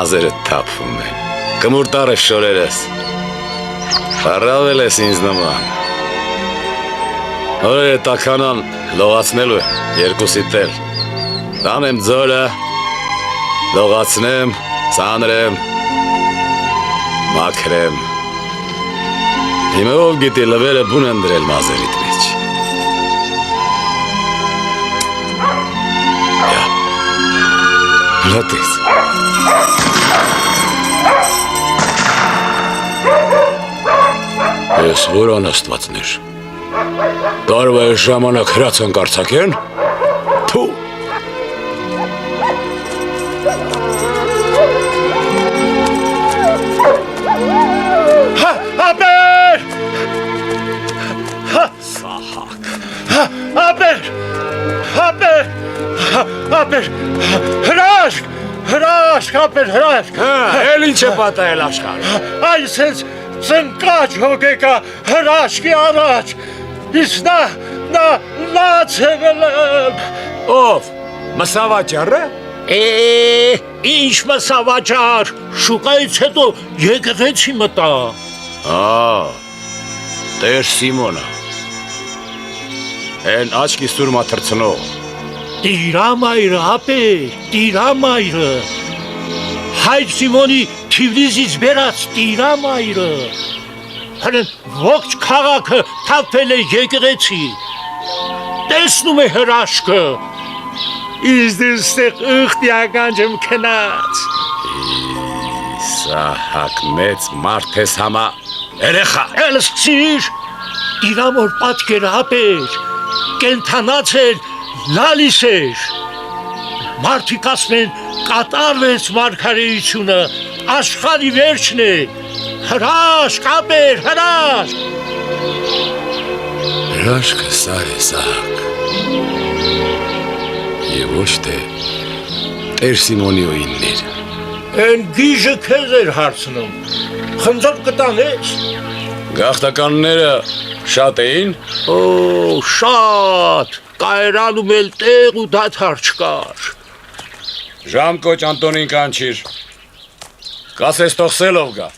Մազերը թափվում են, կմուրտարը շորերս, պարավել ես ինձ նման, օրերը տականան լողացնելու է, երկուսիտ էլ, տանեմ ձորը, լողացնեմ, ծանրեմ, մաքրեմ, հիմը ով գիտի լվերը բուն են դրել մազերիտ մեջ, լատես, ես որ անաստվածներ, տարվա է ժամանակ հրացան կարծակեն, թու, ապեր, սահակ, ապեր, հրաշք, ապեր, հրաշք, էլ ինչ է պատայել աշխարհ, այս ես ծնկաչ հոգեկա հրաշքի առաջ, իսկ նա լաց է վելեմ, ով, մսավաճառը, ինչ մսավաճար, շուկայից հետո եկեղեցի մտա, տեր Սիմոնը, են աչքի սուրմա թրցնող, տիրամայրը, ապեր, տիրամայրը, հայր Սիմոնի Թիվրիզից բերած տիրամայրը, հրեն ողջ քաղաքը թափվել է եկեղեցի, տեսնում է հրաշքը, իսկ դստեղ ուխտի ականջեմ քնած, սահակ մեծ մարդ ես համա, երեխա, էլ սկսիր, տիրամոր պատկերը ապեր, կենթանաց էր, լալիս էր, մարդիկ ասեն կատարվեց մարգարեությունը, աշխարհի վերջն է, հրաշք, ապեր, հրաշք, հրաշքը սա է սահակ, և ոչ թե տեր Սիմոնի օիններ, են գիժը քեզ էր հարցնում, խնձոր կտանես, գաղթականները շատ էին, շատ, կայրանում էլ տեղ ու դադար չկար, ժամ կոչ Անտոնին կանչիր, կասես թող սելով գա,